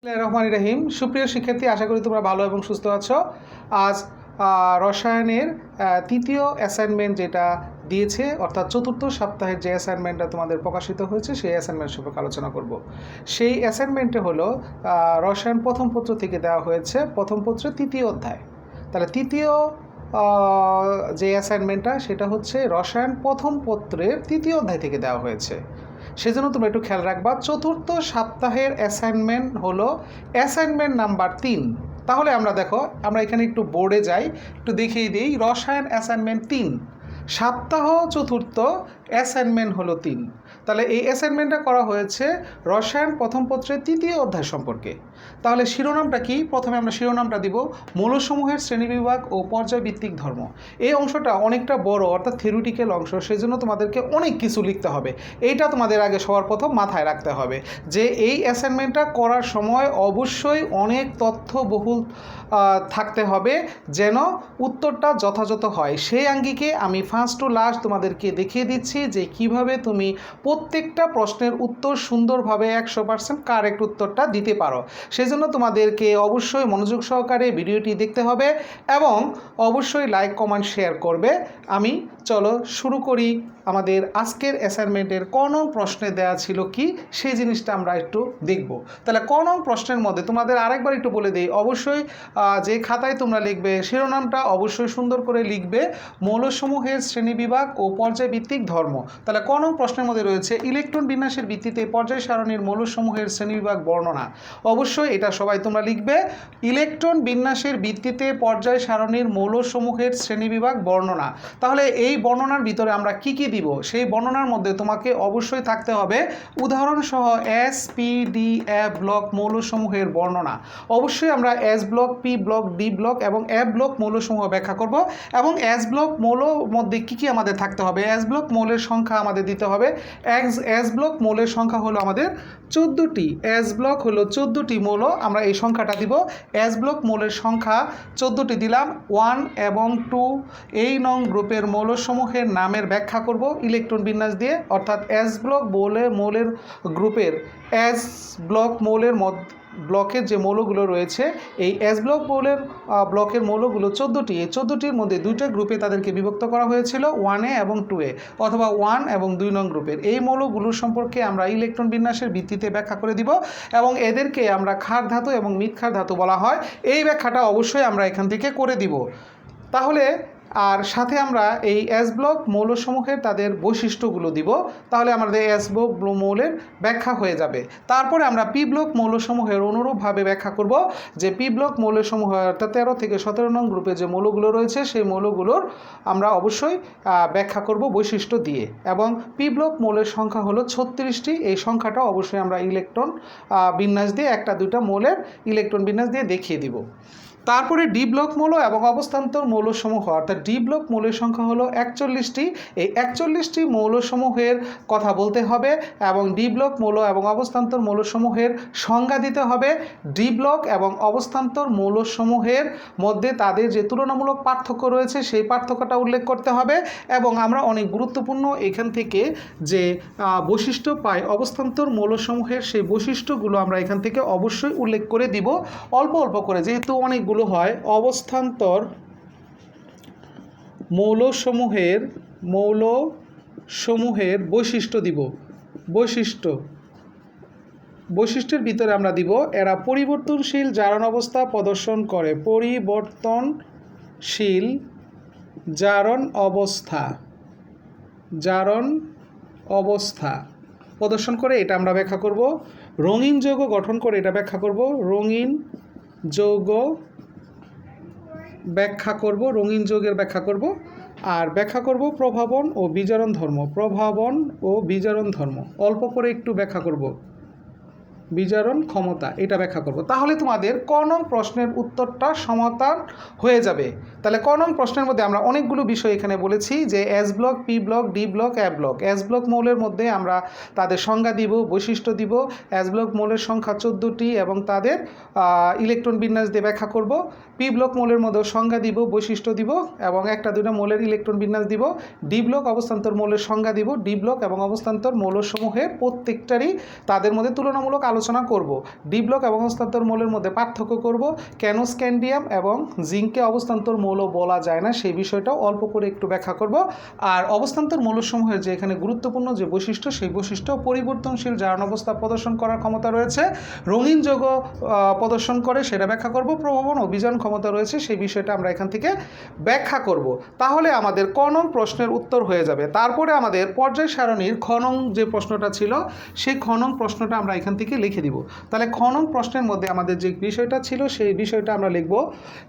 রহমান রহিম। সুপ্রিয় শিক্ষার্থী, আশা করি তোমরা ভালো এবং সুস্থ আছো। আজ রসায়নের তৃতীয় অ্যাসাইনমেন্ট যেটা দিয়েছে, অর্থাৎ চতুর্থ সপ্তাহের যে অ্যাসাইনমেন্টটা তোমাদের প্রকাশিত হয়েছে সেই অ্যাসাইনমেন্ট সম্পর্কে আলোচনা করব। সেই অ্যাসাইনমেন্টে হলো রসায়ন প্রথম পত্র থেকে দেওয়া হয়েছে, প্রথম পত্রের তৃতীয় অধ্যায়। তাহলে তৃতীয় যে অ্যাসাইনমেন্টটা সেটা হচ্ছে রসায়ন প্রথম পত্রের তৃতীয় অধ্যায় থেকে দেওয়া হয়েছে। সেজন্য তোমরা একটু খেয়াল রাখবা, চতুর্থ সপ্তাহের অ্যাসাইনমেন্ট হলো অ্যাসাইনমেন্ট নাম্বার 3। তাহলে আমরা দেখো, আমরা এখানে একটু বোর্ডে যাই, একটু দেখিয়ে দিই। রসায়ন অ্যাসাইনমেন্ট 3, সপ্তাহ চতুর্থ, অ্যাসাইনমেন্ট হলো 3। তাহলে এই অ্যাসাইনমেন্টটা করা হয়েছে রসায়ন প্রথম পত্রের তৃতীয় অধ্যায় সম্পর্কে। তাহলে শিরোনামটা কি? প্রথমে আমরা শিরোনামটা দিব মৌলসমূহের শ্রেণীবিভাগ ও পর্যায়ভিত্তিক ধর্ম। এই অংশটা অনেকটা বড়, অর্থাৎ থিওরিটিক্যাল অংশ, সেজন্য তোমাদেরকে অনেক কিছু লিখতে হবে। এইটা তোমাদের আগে সবার প্রথম মাথায় রাখতে হবে যে এই অ্যাসাইনমেন্টটা করার সময় অবশ্যই অনেক তথ্যবহুল থাকতে হবে, যেন উত্তরটা যথাযথ হয়। সেই আঙ্গিকে আমি ফার্স্ট টু লাস্ট তোমাদেরকে দেখিয়ে দিচ্ছি যে কিভাবে তুমি প্রত্যেকটা প্রশ্নের উত্তর সুন্দরভাবে 100% কারেক্ট উত্তরটা দিতে পারো। সেজন্য তোমাদেরকে অবশ্যই মনোযোগ সহকারে ভিডিওটি দেখতে হবে এবং অবশ্যই লাইক, কমেন্ট, শেয়ার করবে। আমি চলো শুরু করি। আমাদের আজকের অ্যাসাইনমেন্টের ক নং প্রশ্নে দেওয়া ছিল কি সেই জিনিসটা আমরা একটু দেখব। তাহলে ক নং প্রশ্নের মধ্যে তোমাদের আরেকবার একটু বলে দিই, অবশ্যই যে খাতায় তোমরা লিখবে শিরোনামটা অবশ্যই সুন্দর করে লিখবে মৌলসমূহের শ্রেণীবিভাগ ও পর্যায়ভিত্তিক ধর্ম। তাহলে ক নং প্রশ্নের মধ্যে রয়েছে ইলেকট্রন বিন্যাসের ভিত্তিতে পর্যায় সারণীর মৌলসমূহের শ্রেণীবিভাগ বর্ণনা। অবশ্যই এটা সবাই তোমরা লিখবে, ইলেকট্রন বিন্যাসের ভিত্তিতে পর্যায় সারণীর মৌলসমূহের শ্রেণীবিভাগ বর্ণনা। তাহলে এই বর্ণনার ভিতরে আমরা কি কি দিব, সেই বর্ণনার মধ্যে তোমাকে অবশ্যই থাকতে হবে উদাহরণসহ S, P, D, F block মৌলসমূহের বর্ণনা। অবশ্যই আমরা S block, P block, D block এবং এফ ব্লক মৌলসমূহ ব্যাখ্যা করব। এবং এস ব্লক মৌলের মধ্যে কি কি আমাদের থাকতে হবে, এস ব্লক মৌলের সংখ্যা আমাদের দিতে হবে। এস ব্লক মৌলের সংখ্যা হলো আমাদের 14টি। এস ব্লক হলো 14টি মৌল, আমরা এই সংখ্যাটা দিব। এস ব্লক মৌলের সংখ্যা 14টি দিলাম। 1 এবং 2 এই নং গ্রুপের মৌলসমূহের নামের ব্যাখ্যা করব ইলেকট্রন বিন্যাস দিয়ে, অর্থাৎ এস ব্লক মৌলের গ্রুপের এস ব্লক মৌলের ব্লকের যে মৌলগুলো রয়েছে, এই এস ব্লক ব্লকের মৌলগুলো 14টি। এই 14টির মধ্যে দুইটা গ্রুপে তাদেরকে বিভক্ত করা হয়েছিল, 1A এবং 2A, অথবা 1 এবং 2 নং গ্রুপের। এই মৌলগুলোর সম্পর্কে আমরা ইলেকট্রন বিন্যাসের ভিত্তিতে ব্যাখ্যা করে দিব এবং এদেরকে আমরা ক্ষার ধাতু এবং মৃৎক্ষার ধাতু বলা হয়। এই ব্যাখ্যাটা অবশ্যই আমরা এখান থেকে করে দিব। তাহলে আর সাথে আমরা এই এস ব্লক মৌলসমূহের তাদের বৈশিষ্ট্যগুলো দিব। তাহলে আমাদের এস ব্লক মৌলের ব্যাখ্যা হয়ে যাবে। তারপরে আমরা পি ব্লক মৌলসমূহের অনুরূপভাবে ব্যাখ্যা করব যে পি ব্লক মৌলসমূহ অর্থাৎ 13 থেকে 17 নং গ্রুপে যে মৌলগুলো রয়েছে সেই মৌলগুলোর আমরা অবশ্যই ব্যাখ্যা করব বৈশিষ্ট্য দিয়ে। এবং পি ব্লক মৌলের সংখ্যা হলো 36টি। এই সংখ্যাটা অবশ্যই আমরা ইলেকট্রন বিন্যাস দিয়ে, একটা দুইটা মৌলের ইলেকট্রন বিন্যাস দিয়ে দেখিয়ে দিব। তারপরে ডি ব্লক মৌল এবং অবস্থান্তর মৌলসমূহ, অর্থাৎ ডি ব্লক মৌলের সংখ্যা হলো 41টি। এই 41টি মৌলসমূহের কথা বলতে হবে এবং ডি ব্লক মৌল এবং অবস্থান্তর মৌলসমূহের সংজ্ঞা দিতে হবে। ডি ব্লক এবং অবস্থান্তর মৌলসমূহের মধ্যে তাদের যে তুলনামূলক পার্থক্য রয়েছে সেই পার্থক্যটা উল্লেখ করতে হবে। এবং আমরা অনেক গুরুত্বপূর্ণ এখান থেকে যে বৈশিষ্ট্য পাই অবস্থান্তর মৌলসমূহের, সেই বৈশিষ্ট্যগুলো আমরা এখান থেকে অবশ্যই উল্লেখ করে দিব অল্প অল্প করে, যেহেতু অনেকগুলো হয়। অবস্থান্তর মৌলসমূহের বৈশিষ্ট্য দিব। বৈশিষ্ট্যের ভিতরে আমরা দিব এরা পরিবর্তনশীল জারণ অবস্থা প্রদর্শন করে। পরিবর্তনশীল জারণ অবস্থা প্রদর্শন করে, এটা আমরা ব্যাখ্যা করব। রঙিন যৌগ গঠন করে, এটা ব্যাখ্যা করব। রঙিন যৌগের ব্যাখ্যা করব। আর ব্যাখ্যা করব প্রভাবন ও বিজারণ ধর্ম। অল্প করে একটু ব্যাখ্যা করব। বিজারণ ক্ষমতা, এটা ব্যাখ্যা করব। তাহলে তোমাদের ক নং প্রশ্নের উত্তরটা সমাধান হয়ে যাবে। তাহলে ক নং প্রশ্নের মধ্যে আমরা অনেকগুলো বিষয় এখানে বলেছি যে S block, P block, D block, A block. S block মৌলের মধ্যে আমরা তাদের সংজ্ঞা দিব, বৈশিষ্ট্য দিব। এস ব্লক মৌলের সংখ্যা 14টি এবং তাদের ইলেকট্রন বিন্যাস দিয়ে ব্যাখ্যা করব। পি ব্লক মৌলের মধ্যেও সংজ্ঞা দিব, বৈশিষ্ট্য দিব এবং একটা দুটা মৌলের ইলেকট্রন বিন্যাস দিব। ডি ব্লক অবস্থান্তর মৌলের সংজ্ঞা দিব। ডি ব্লক এবং অবস্থান্তর মৌলসমূহের প্রত্যেকটারই তাদের মধ্যে তুলনামূলক আলোচনা আলোচনা করব। ডি ব্লক এবং অবস্থান্তর মৌলের মধ্যে পার্থক্য করব, কেন স্ক্যান্ডিয়াম এবং জিঙ্ককে অবস্থান্তর মৌল বলা যায় না সেই বিষয়টাও অল্প করে একটু ব্যাখ্যা করব। আর অবস্থান্তর মৌলসমূহের যে এখানে গুরুত্বপূর্ণ যে বৈশিষ্ট্য, সেই বৈশিষ্ট্য পরিবর্তনশীল জারণ অবস্থা প্রদর্শন করার ক্ষমতা রয়েছে, রঙিন যৌগ প্রদর্শন করে সেটা ব্যাখ্যা করব, প্রভাবন অভিযান ক্ষমতা রয়েছে সেই বিষয়টা আমরা এখান থেকে ব্যাখ্যা করব। তাহলে আমাদের ক নং প্রশ্নের উত্তর হয়ে যাবে। তারপরে আমাদের পর্যায় সারণীর খ নং যে প্রশ্নটা ছিল সেই খ নং প্রশ্নটা আমরা এখান থেকে লিখে দিব। তাহলে খ নং প্রশ্নের মধ্যে আমাদের যে বিষয়টা ছিল সেই বিষয়টা আমরা লিখব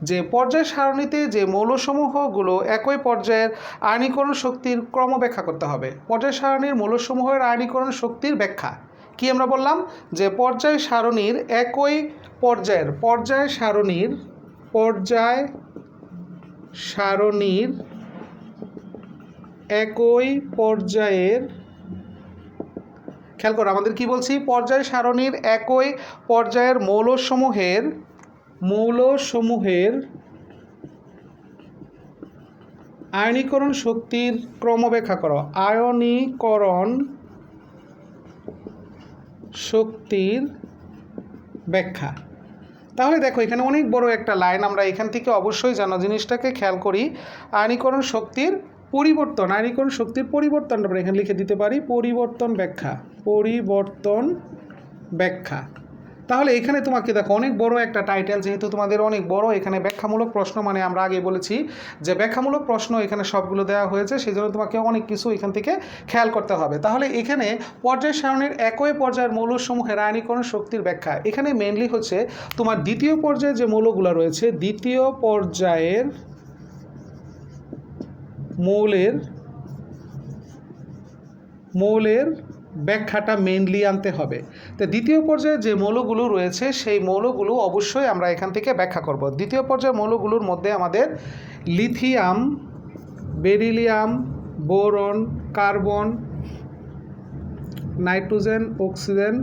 যে পর্যায় সারণীতে যে মৌলসমূহগুলো একই পর্যায়ের আয়নীকরণ শক্তির ক্রম ব্যাখ্যা করতে হবে। পর্যায় সারণীর মৌলসমূহের আয়নীকরণ শক্তির ব্যাখ্যা কি আমরা বললাম যে পর্যায় সারণীর একই পর্যায়ের একই পর্যায়ের খেয়াল করো আমাদের কি বলছি, পর্যায় সারণীর একই পর্যায়ের মৌলসমূহের আয়নীকরণ শক্তির ক্রম ব্যাখ্যা করো। আয়নীকরণ শক্তির ব্যাখ্যা। তাহলে দেখো এখানে অনেক বড় একটা লাইন, আমরা এখান থেকে অবশ্যই জানো জিনিসটাকে খেয়াল করি। আয়নীকরণ শক্তির পরিবর্তনটা আমরা এখানে লিখে দিতে পারি পরিবর্তন ব্যাখ্যা। তাহলে এখানে তোমাকে দেখো অনেক বড় একটা টাইটেল, যেহেতু তোমাদের অনেক বড় এখানে ব্যাখ্যামূলক প্রশ্ন, মানে আমরা আগে বলেছি যে ব্যাখ্যামূলক প্রশ্ন এখানে সবগুলো দেওয়া হয়েছে, সেই জন্য তোমাকে অনেক কিছু এখান থেকে খেয়াল করতে হবে। তাহলে এখানে পর্যায় সারণীর একই পর্যায়ের মৌলসমূহের আয়নীকরণ শক্তির ব্যাখ্যা, এখানে মেনলি হচ্ছে তোমার দ্বিতীয় পর্যায়ে যে মৌলগুলো রয়েছে, দ্বিতীয় পর্যায়ের মৌলের ব্যাখ্যাটা মেনলি আনতে হবে। তো দ্বিতীয় পর্যায়ে যে মৌলগুলো রয়েছে সেই মৌলগুলো অবশ্যই আমরা এখান থেকে ব্যাখ্যা করব। দ্বিতীয় পর্যায়ের মৌলগুলোর মধ্যে আমাদের lithium, beryllium, boron, carbon, nitrogen, oxygen,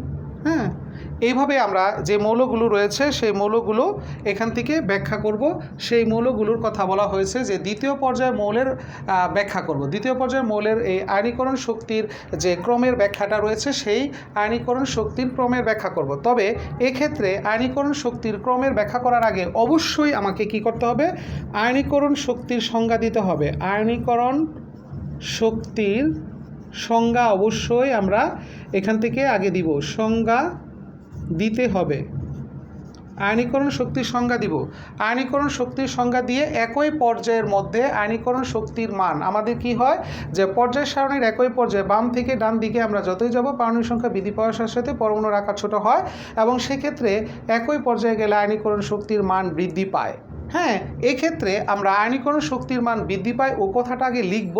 এইভাবে আমরা যে মৌলগুলো রয়েছে সেই মৌলগুলো এখান থেকে ব্যাখ্যা করব। সেই মৌলগুলোর কথা বলা হয়েছে যে দ্বিতীয় পর্যায়ের মৌলের ব্যাখ্যা করব। দ্বিতীয় পর্যায়ের মৌলের এই আয়নীকরণ শক্তির যে ক্রমের ব্যাখ্যাটা রয়েছে সেই আয়নীকরণ শক্তির ক্রমের ব্যাখ্যা করব। তবে এক্ষেত্রে আয়নীকরণ শক্তির ক্রমের ব্যাখ্যা করার আগে অবশ্যই আমাকে কি করতে হবে, আয়নীকরণ শক্তির সংজ্ঞা দিতে হবে। আয়নীকরণ শক্তির সংজ্ঞা অবশ্যই আমরা এখান থেকে আগে দিব, সংজ্ঞা দিতে হবে। আয়নীকরণ শক্তির সংজ্ঞা দিব। আয়নীকরণ শক্তির সংজ্ঞা দিয়ে একই পর্যায়ের মধ্যে আয়নীকরণ শক্তির মান আমাদের কি হয় যে পর্যায় সারণীর একই পর্যায়ে বাম থেকে ডান দিকে আমরা যতই যাব পারমাণবিক সংখ্যা বৃদ্ধি পাওয়ার সাথে সাথে পরমাণুর আকার ছোট হয়, এবং সেক্ষেত্রে একই পর্যায়ে গেলে আয়নীকরণ শক্তির মান বৃদ্ধি পায়। এক্ষেত্রে আমরা আয়নীকরণ শক্তির মান বৃদ্ধি পায় ও কথাটা আগে লিখব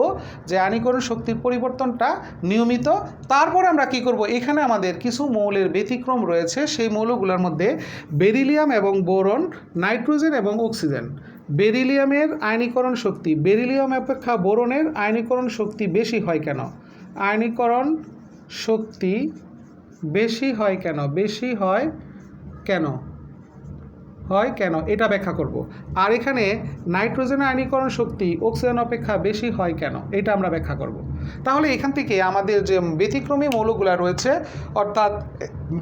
যে আয়নীকরণ শক্তির পরিবর্তনটা নিয়মিত। তারপরে আমরা কি করব, এখানে আমাদের কিছু মৌলের ব্যতিক্রম রয়েছে, সেই মৌলগুলোর মধ্যে বেরিলিয়াম এবং বোরন, নাইট্রোজেন এবং অক্সিজেন। বেরিলিয়ামের আয়নীকরণ শক্তি, বেরিলিয়াম অপেক্ষা বোরনের আয়নীকরণ শক্তি বেশি হয় কেন? আয়নীকরণ শক্তি বেশি হয় কেন এটা ব্যাখ্যা করব। আর এখানে নাইট্রোজেনের আয়নীকরণ শক্তি অক্সিজেন অপেক্ষা বেশি হয় কেন এটা আমরা ব্যাখ্যা করব। তাহলে এখান থেকে আমাদের যে ব্যতিক্রমী মৌলগুলো রয়েছে, অর্থাৎ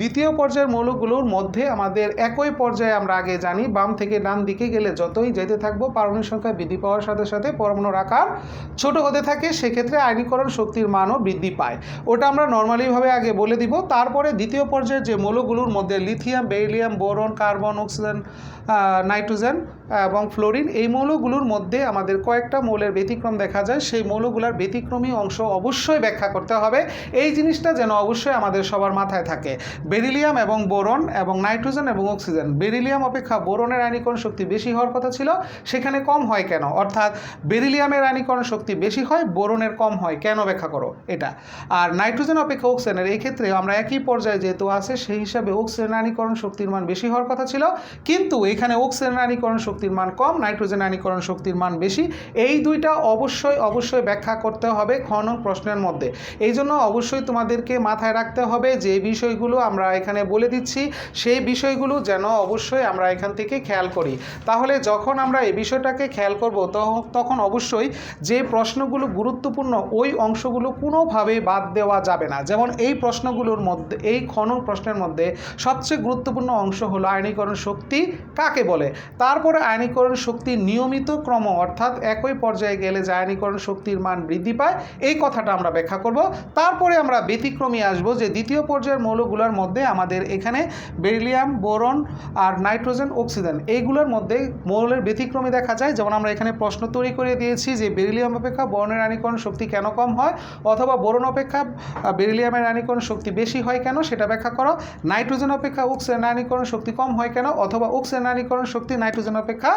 দ্বিতীয় পর্যায়ের মৌলগুলোর মধ্যে আমাদের একই পর্যায়ে আমরা আগে জানি বাম থেকে ডান দিকে গেলে যতই যেতে থাকবো পারমাণবিক সংখ্যা বৃদ্ধি পাওয়ার সাথে সাথে পরমাণুর আকার ছোট হতে থাকে, সেক্ষেত্রে আয়নীকরণ শক্তির মানও বৃদ্ধি পায়। ওটা আমরা নর্মালিভাবে আগে বলে দিব। তারপরে দ্বিতীয় পর্যায়ের যে মৌলগুলোর মধ্যে lithium, beryllium, boron, carbon, oxygen, nitrogen এবং ফ্লোরিন, এই মৌলগুলোর মধ্যে আমাদের কয়েকটা মৌলের ব্যতিক্রম দেখা যায়, সেই মৌলগুলোর ব্যতিক্রমী অংশ অবশ্যই ব্যাখ্যা করতে হবে। এই জিনিসটা যেন অবশ্যই আমাদের সবার মাথায় থাকে। বেরিলিয়াম এবং বোরন এবং নাইট্রোজেন এবং অক্সিজেন, বেরিলিয়াম অপেক্ষা বোরনের আয়নীকরণ শক্তি বেশি হওয়ার কথা ছিল, সেখানে কম হয় কেন? অর্থাৎ বেরিলিয়ামের আয়নীকরণ শক্তি বেশি হয়, বোরনের কম হয় কেন ব্যাখ্যা করো এটা। আর নাইট্রোজেন অপেক্ষা অক্সিজেনের এই ক্ষেত্রে আমরা একই পর্যায়ে যেহেতু আছে সেই হিসাবে অক্সিজেনের আয়নীকরণ শক্তির মান বেশি হওয়ার কথা ছিল, কিন্তু এখানে অক্সিজেনের আয়নীকরণ শক্তির মান কম, নাইট্রোজেন আয়নীকরণ শক্তির মান বেশি। এই দুইটা অবশ্যই ব্যাখ্যা করতে হবে খ নং প্রশ্নের মধ্যে। এই জন্য অবশ্যই তোমাদেরকে মাথায় রাখতে হবে যে বিষয়গুলো আমরা এখানে বলে দিচ্ছি সেই বিষয়গুলো যেন অবশ্যই আমরা এখান থেকে খেয়াল করি। তাহলে যখন আমরা এই বিষয়টাকে খেয়াল করব তখন অবশ্যই যে প্রশ্নগুলো গুরুত্বপূর্ণ ওই অংশগুলো কোনোভাবেই বাদ দেওয়া যাবে না। যেমন এই প্রশ্নগুলোর মধ্যে, এই খ নং প্রশ্নের মধ্যে সবচেয়ে গুরুত্বপূর্ণ অংশ হলো আয়নীকরণ শক্তি কাকে বলে। তারপরে আয়নীকরণ শক্তির নিয়মিত ক্রম, অর্থাৎ একই পর্যায়ে গেলে যে আয়নীকরণ শক্তির মান বৃদ্ধি পায় এই কথাটা আমরা ব্যাখ্যা করব। তারপরে আমরা ব্যতিক্রমী আসবো যে দ্বিতীয় পর্যায়ের মৌলগুলোর মধ্যে আমাদের এখানে বেরিলিয়াম, বোরন আর নাইট্রোজেন, অক্সিজেন এইগুলোর মধ্যে মৌলের ব্যতিক্রমী দেখা যায়। যেমন আমরা এখানে প্রশ্ন তৈরি করে দিয়েছি যে বেরিলিয়াম অপেক্ষা বোরনের আয়নীকরণ শক্তি কেন কম হয়, অথবা বোরন অপেক্ষা বেরিলিয়ামের আয়নীকরণ শক্তি বেশি হয় কেন সেটা ব্যাখ্যা করো। নাইট্রোজেন অপেক্ষা অক্সিজেন আয়নীকরণ শক্তি কম হয় কেন, অথবা অক্সিজেন আয়নীকরণ শক্তি নাইট্রোজেন অপেক্ষা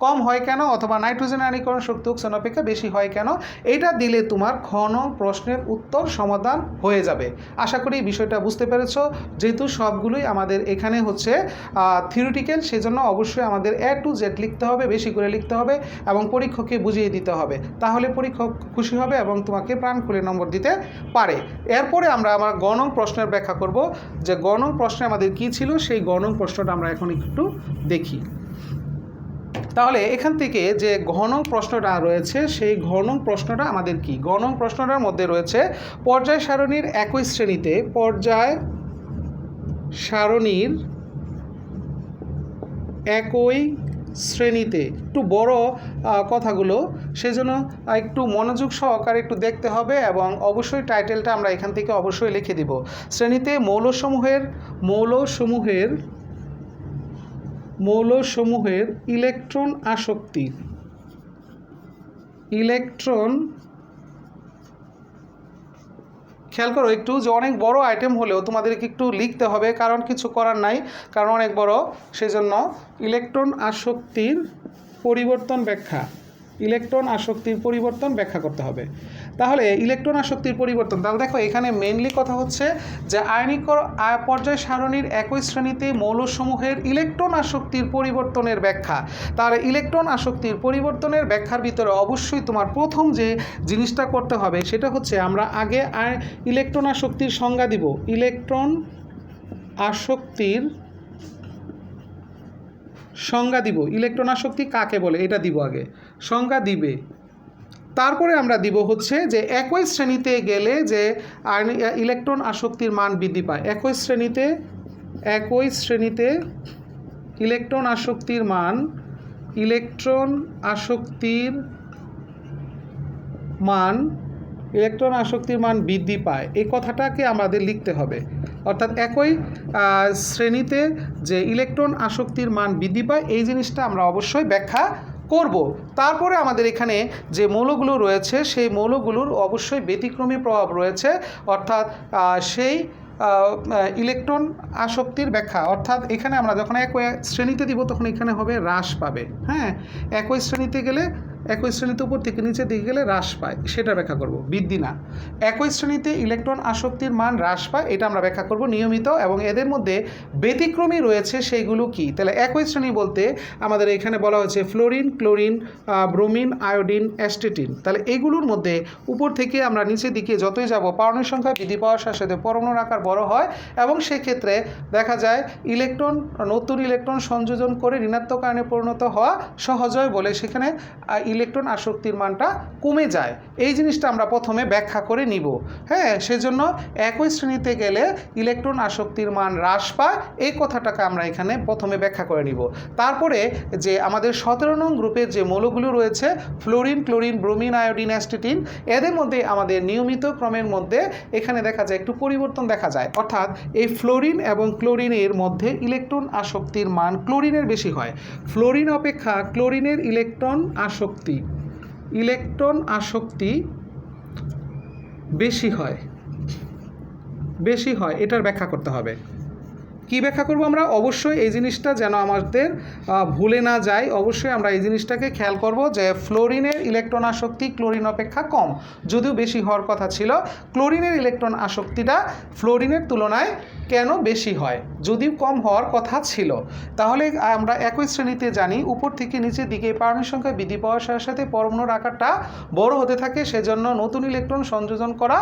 কম হয় কেন, অথবা নাইট্রোজেন আয়নীকরণ শক্তি অক্সিজেন অপেক্ষা বেশি হয় কেন। এটা দিলে তোমার খ নং প্রশ্নের উত্তর সমাধান হয়ে যাবে। আশা করি বিষয়টা বুঝতে পেরেছো। যেহেতু সবগুলোই আমাদের এখানে হচ্ছে থিওরিটিক্যাল, সেজন্য অবশ্যই আমাদের A to Z লিখতে হবে, বেশি করে লিখতে হবে এবং পরীক্ষককে বুঝিয়ে দিতে হবে। তাহলে পরীক্ষক খুশি হবে এবং তোমাকে প্রাণ খুলে নম্বর দিতে পারে। এরপরে আমরা আমার গ নং প্রশ্নের ব্যাখ্যা করব যে গ নং প্রশ্নে আমাদের কী ছিল, সেই গ নং প্রশ্নটা আমরা এখন একটু দেখি। তাহলে এখান থেকে যে ঘ নং প্রশ্নটা রয়েছে সেই ঘ নং প্রশ্নটা আমাদের কি, ঘ নং প্রশ্নটার মধ্যে রয়েছে পর্যায় সারণীর একই শ্রেণীতে, পর্যায় সারণীর একই শ্রেণীতে, একটু বড় কথাগুলো সেজন্য একটু মনোযোগ সহকারে একটু দেখতে হবে এবং অবশ্যই টাইটেলটা আমরা এখান থেকে অবশ্যই লিখে দিব। শ্রেণীতে মৌলসমূহের ইলেকট্রন খেয়াল করো একটু যে অনেক বড় আইটেম হলেও তোমাদেরকে একটু লিখতে হবে, কারণ কিছু করার নাই, কারণ অনেক বড়, সেজন্য ইলেকট্রন আসক্তির পরিবর্তন ব্যাখ্যা করতে হবে। তাহলে ইলেকট্রন আসক্তির পরিবর্তন, তাহলে দেখো এখানে মেইনলি কথা হচ্ছে যে পর্যায় সারণীর একই শ্রেণীতে মৌলসমূহের ইলেকট্রন আসক্তির পরিবর্তনের ব্যাখ্যা। তাহলে ইলেকট্রন আসক্তির পরিবর্তনের ব্যাখ্যার ভিতরে অবশ্যই তোমার প্রথম যে জিনিসটা করতে হবে সেটা হচ্ছে আমরা আগে ইলেকট্রন আসক্তির সংজ্ঞা দিব। ইলেকট্রন আসক্তির সংজ্ঞা দিব, ইলেকট্রন আসক্তি কাকে বলে এটা দিব, আগে সংজ্ঞা দিবে। তারপরে আমরা দিব হচ্ছে যে একই শ্রেণীতে গেলে যে ইলেকট্রন আসক্তির মান বৃদ্ধি পায়। একই শ্রেণীতে ইলেকট্রন আসক্তির মান বৃদ্ধি পায়, এই কথাটাকে আমাদের লিখতে হবে। অর্থাৎ একই শ্রেণীতে যে ইলেকট্রন আসক্তির মান বৃদ্ধি পায় এই জিনিসটা আমরা অবশ্যই ব্যাখ্যা করব। তারপরে আমাদের এখানে যে মৌলগুলো রয়েছে সেই মৌলগুলোর অবশ্যই ব্যতিক্রমী প্রভাব রয়েছে, অর্থাৎ সেই ইলেকট্রন আসক্তির ব্যাখ্যা। অর্থাৎ এখানে আমরা যখন একই শ্রেণীতে দিব তখন এখানে হবে হ্রাস পাবে। হ্যাঁ, একই শ্রেণীতে গেলে, একই শ্রেণীতে উপর থেকে নিচের দিকে গেলে হ্রাস পায়, সেটা ব্যাখ্যা করব, বৃদ্ধি না। একই শ্রেণীতে ইলেকট্রন আসক্তির মান হ্রাস পায়, এটা আমরা ব্যাখ্যা করব নিয়মিত, এবং এদের মধ্যে ব্যতিক্রমী রয়েছে সেইগুলো কি। তাহলে একই শ্রেণী বলতে আমাদের এখানে বলা হয়েছে ফ্লোরিন, ক্লোরিন, ব্রোমিন, আয়োডিন, অ্যাস্টেটিন। তাহলে এইগুলোর মধ্যে উপর থেকে আমরা নিচের দিকে যতই যাব পারমাণবিক সংখ্যা বৃদ্ধি পাওয়ার সাথে সাথে পরমাণুর আকার বড় হয়, এবং সেক্ষেত্রে দেখা যায় নতুন ইলেকট্রন সংযোজন করে ঋণাত্মক আয়নে পরিণত হওয়া সহজ হয় বলে সেখানে ইলেকট্রন আসক্তির মানটা কমে যায়। এই জিনিসটা আমরা প্রথমে ব্যাখ্যা করে নিব। হ্যাঁ, সেজন্য একই শ্রেণীতে গেলে ইলেকট্রন আসক্তির মান হ্রাস পায় এই কথাটাকে আমরা এখানে প্রথমে ব্যাখ্যা করে নিব। তারপরে যে আমাদের 17 নং গ্রুপের যে মৌলগুলো রয়েছে ফ্লোরিন, ক্লোরিন, ব্রোমিন, আয়োডিন, অ্যাস্টেটিন, এদের মধ্যে আমাদের নিয়মিত ক্রমের মধ্যে এখানে দেখা যায় একটু পরিবর্তন দেখা যায়। অর্থাৎ এই ফ্লোরিন এবং ক্লোরিনের মধ্যে ইলেকট্রন আসক্তির মান ক্লোরিনের বেশি হয়। ফ্লোরিন অপেক্ষা ক্লোরিনের ইলেকট্রন আসক্তি বেশি হয়, এটার ব্যাখ্যা করতে হবে। কী ব্যাখ্যা করব আমরা? অবশ্যই এই জিনিসটা যেন আমাদের ভুলে না যায়, অবশ্যই আমরা এই জিনিসটাকে খেয়াল করব যে ফ্লোরিনের ইলেকট্রন আসক্তি ক্লোরিন অপেক্ষা কম, যদিও বেশি হওয়ার কথা ছিল। ক্লোরিনের ইলেকট্রন আসক্তিটা ফ্লোরিনের তুলনায় কেন বেশি হয়, যদিও কম হওয়ার কথা ছিল। তাহলে আমরা একই শ্রেণীতে জানি উপর থেকে নিচের দিকে পারমাণবিক সংখ্যা বৃদ্ধি পাওয়ার সাথে সাথে পরমাণুর আকারটা বড় হতে থাকে, সেজন্য নতুন ইলেকট্রন সংযোজন করা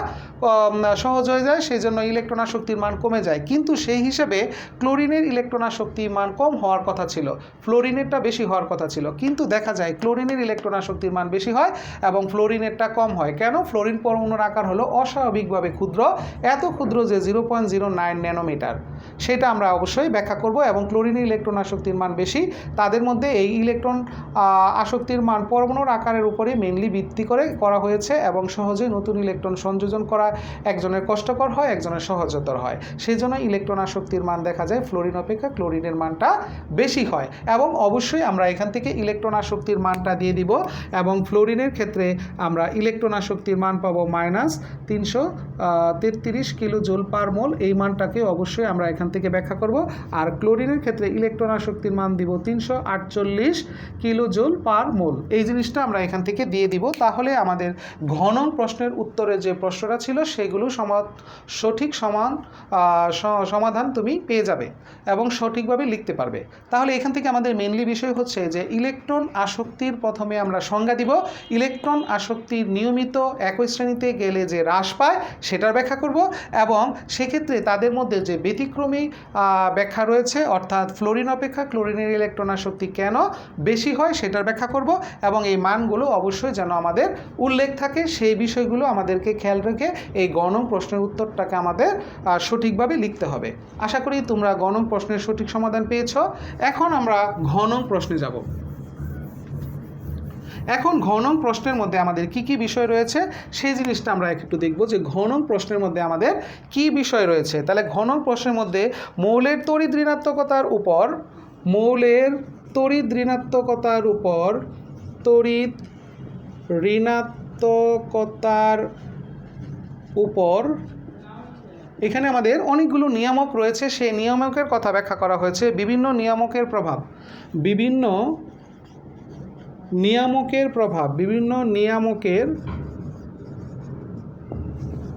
সহজ হয়ে যায়, সেজন্য ইলেকট্রন আসক্তির মান কমে যায়। কিন্তু সেই হিসেবে ক্লোরিনের ইলেকট্রন আসক্তির মান কম হওয়ার কথা ছিল, ফ্লোরিনেরটা বেশি হওয়ার কথা ছিল, কিন্তু দেখা যায় ক্লোরিনের ইলেকট্রন আসক্তির মান বেশি হয় এবং ফ্লোরিনেরটা কম হয়। কেন? ফ্লোরিন পরমাণুর আকার হলো অস্বাভাবিকভাবে ক্ষুদ্র, এত ক্ষুদ্র যে 0.09 ন্যানোমিটার, সেটা আমরা অবশ্যই ব্যাখ্যা করব। এবং ক্লোরিনের ইলেকট্রন আসক্তির মান বেশি, তাদের মধ্যে এই ইলেকট্রন আসক্তির মান পরমাণুর আকারের উপরে মেইনলি ভিত্তি করে করা হয়েছে এবং সহজেই নতুন ইলেকট্রন সংযোজন করা একজনের কষ্টকর হয়, একজনের সহজতর হয়, সেই জন্য ইলেকট্রন আসক্তির মান দেখা যায় ফ্লোরিন অপেক্ষা ক্লোরিনের মানটা বেশি হয়। এবং অবশ্যই আমরা এখান থেকে ইলেকট্রন আসক্তির মানটা দিয়ে দিব এবং ফ্লোরিনের ক্ষেত্রে আমরা ইলেকট্রন আসক্তির মান পাবো -333 কিলো জুল পার মোল, এই মানটাকে অবশ্যই আমরা এখান থেকে ব্যাখ্যা করব। আর ক্লোরিনের ক্ষেত্রে ইলেকট্রন আসক্তির মান দিব 348 কিলো জুল পার মোল, এই জিনিসটা আমরা এখান থেকে দিয়ে দিব। তাহলে আমাদের ঘন প্রশ্নের উত্তরে যে প্রশ্নটা ছিল সেগুলো সঠিক সমাধান তুমি পেয়ে যাবে এবং সঠিকভাবে লিখতে পারবে। তাহলে এখান থেকে আমাদের মেইনলি বিষয় হচ্ছে যে ইলেকট্রন আসক্তির প্রথমে আমরা সংজ্ঞা দিব, ইলেকট্রন আসক্তির নিয়মিত একই শ্রেণীতে গেলে যে হ্রাস পায় সেটার ব্যাখ্যা করব, এবং সেক্ষেত্রে তাদের মধ্যে যে ব্যতিক্রমী ব্যাখ্যা রয়েছে, অর্থাৎ ফ্লোরিন অপেক্ষা ক্লোরিনের ইলেকট্রন আসক্তি কেন বেশি হয় সেটার ব্যাখ্যা করব। এবং এই মানগুলো অবশ্যই যেন আমাদের উল্লেখ থাকে, সেই বিষয়গুলো আমাদেরকে খেয়াল রেখে এই গণ প্রশ্নের উত্তরটাকে আমাদের সঠিকভাবে লিখতে হবে। আশা করি তোমরা গণ প্রশ্নের সঠিক সমাধান পেয়েছ। এখন আমরা ঘন প্রশ্নে যাব। এখন ঘন প্রশ্নের মধ্যে আমাদের কি কি বিষয় রয়েছে সেই জিনিসটা আমরা একটু দেখব যে ঘন প্রশ্নের মধ্যে আমাদের কি বিষয় রয়েছে। তাহলে ঘন প্রশ্নের মধ্যে মৌলের তড়িৎ ঋণাত্মকতার উপর এখানে আমাদের অনেকগুলো নিয়ামক রয়েছে, সেই নিয়ামকের কথা ব্যাখ্যা করা হয়েছে। বিভিন্ন নিয়ামকের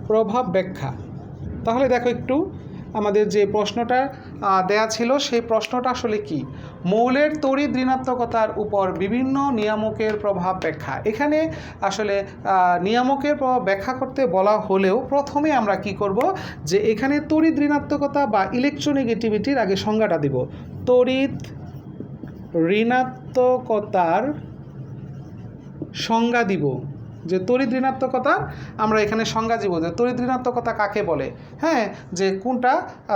প্রভাব ব্যাখ্যা। তাহলে দেখো একটু আমাদের যে প্রশ্নটা দেয়া ছিল সেই প্রশ্নটা আসলে কি, মৌলের তড়িৎ ঋণাত্মকতার উপর বিভিন্ন নিয়ামকের প্রভাব ব্যাখ্যা। এখানে আসলে নিয়ামকের প্রভাব ব্যাখ্যা করতে বলা হলেও প্রথমে আমরা কি করব যে এখানে তড়িৎ ঋণাত্মকতা বা ইলেকট্রোনেগেটিভিটির আগে সংজ্ঞাটা দিব। তড়িৎ ঋণাত্মকতার সংজ্ঞা দিব, যে তড়িৎ ঋণাত্মকতার আমরা এখানে সংজ্ঞা দিব যে তড়িৎ ঋণাত্মকতা কাকে বলে, হ্যাঁ, যে কোনটা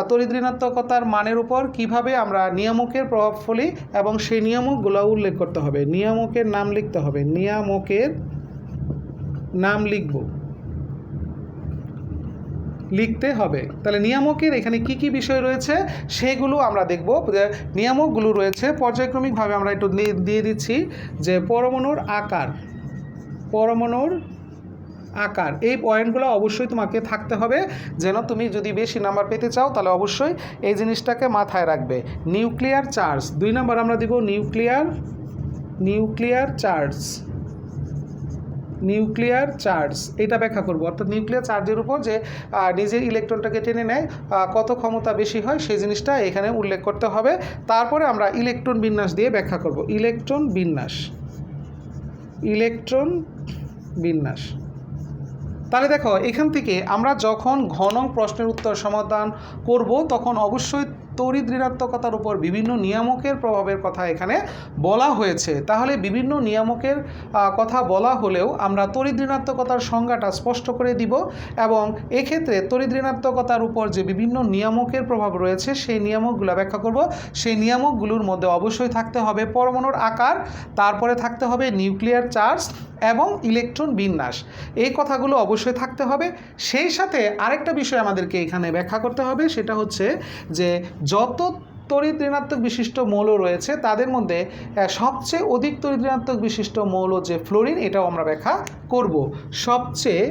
তড়িৎ ঋণাত্মকতার মানের উপর কিভাবে আমরা নিয়ামকের প্রভাব ফেলি এবং সেই নিয়ামকগুলো উল্লেখ করতে হবে, নিয়ামকের নাম লিখতে হবে, নিয়ামকের নাম লিখতে হবে। তাহলে নিয়ামকের এখানে কি কি বিষয় রয়েছে সেগুলো আমরা দেখব। নিয়ামকগুলো রয়েছে পর্যায়ক্রমিকভাবে, আমরা একটু দিয়ে দিচ্ছি যে পরমাণুর আকার, এই পয়েন্টগুলো অবশ্যই তোমাকে থাকতে হবে, যেন তুমি যদি বেশি নাম্বার পেতে চাও তাহলে অবশ্যই এই জিনিসটাকে মাথায় রাখবে। নিউক্লিয়ার চার্জ 2 নাম্বার আমরা দিব, নিউক্লিয়ার চার্জ এটা ব্যাখ্যা করব, অর্থাৎ নিউক্লিয়ার চার্জের উপর যে নিজের ইলেকট্রনটাকে টেনে নেয় কত ক্ষমতা বেশি হয় সেই জিনিসটা এখানে উল্লেখ করতে হবে। তারপরে আমরা ইলেকট্রন বিন্যাস দিয়ে ব্যাখ্যা করব, ইলেকট্রন বিন্যাস। তাহলে দেখো এখান থেকে আমরা যখন ঘন প্রশ্নের উত্তর সমাধান করব তখন অবশ্যই তড়িৎ ঋণাত্মকতার উপর বিভিন্ন নিয়ামকের প্রভাবের কথা এখানে বলা হয়েছে। তাহলে বিভিন্ন নিয়ামকের কথা বলা হলেও আমরা তড়িৎ ঋণাত্মকতার সংজ্ঞাটা স্পষ্ট করে দিব এবং এক্ষেত্রে তড়িৎ ঋণাত্মকতার উপর যে বিভিন্ন নিয়ামকের প্রভাব রয়েছে সেই নিয়ামকগুলো ব্যাখ্যা করব। সেই নিয়ামকগুলোর মধ্যে অবশ্যই থাকতে হবে পরমাণুর আকার, তারপরে থাকতে হবে নিউক্লিয়ার চার্জ এবং ইলেকট্রন বিন্যাস, এই কথাগুলো অবশ্যই থাকতে হবে। সেই সাথে আরেকটা বিষয় আমাদেরকে এখানে ব্যাখ্যা করতে হবে, সেটা হচ্ছে যে যত তড়িৎ ঋণাত্মক বিশিষ্ট মৌল রয়েছে তাদের মধ্যে সবচেয়ে অধিক তড়িৎ ঋণাত্মক বিশিষ্ট মৌল যে ফ্লোরিন, এটাও আমরা ব্যাখ্যা করব। সবচেয়ে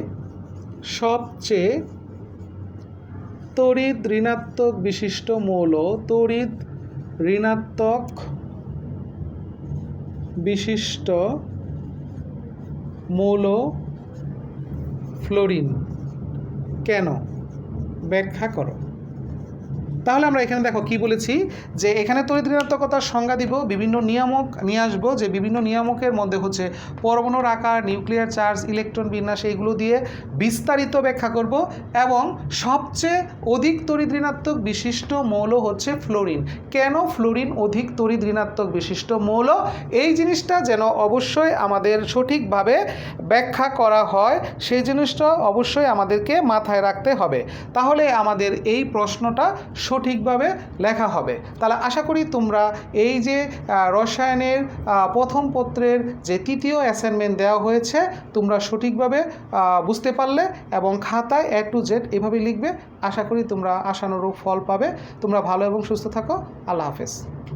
তড়িৎ ঋণাত্মক বিশিষ্ট মৌল, তড়িৎ ঋণাত্মক বিশিষ্ট মৌল ফ্লোরিন কেন? ব্যাখ্যা করো। তাহলে আমরা এখানে দেখো কি বলেছি, যে এখানে তড়িৎ ঋণাত্মকতার সংজ্ঞা দিব, বিভিন্ন নিয়ামক নিয়ে আসবো, যে বিভিন্ন নিয়ামকের মধ্যে হচ্ছে পরমাণুর আকার, নিউক্লিয়ার চার্জ, ইলেকট্রন বিন্যাস, এইগুলো দিয়ে বিস্তারিত ব্যাখ্যা করব। এবং সবচেয়ে অধিক তড়িৎ ঋণাত্মক বিশিষ্ট মৌল হচ্ছে ফ্লোরিন। কেন ফ্লোরিন অধিক তড়িৎ ঋণাত্মক বিশিষ্ট মৌল, এই জিনিসটা যেন অবশ্যই আমাদের সঠিকভাবে ব্যাখ্যা করা হয়, সেই জিনিসটা অবশ্যই আমাদেরকে মাথায় রাখতে হবে। তাহলে আমাদের এই প্রশ্নটা সঠিকভাবে লেখা হবে। তাহলে আশা করি তোমরা এই যে রসায়নের প্রথম পত্রের যে তৃতীয় অ্যাসাইনমেন্ট দেওয়া হয়েছে তোমরা সঠিকভাবে বুঝতে পারলে, এবং খাতায় A to Z এভাবে লিখবে। আশা করি তোমরা আশানুরূপ ফল পাবে। তোমরা ভালো এবং সুস্থ থাকো। আল্লাহ হাফেজ।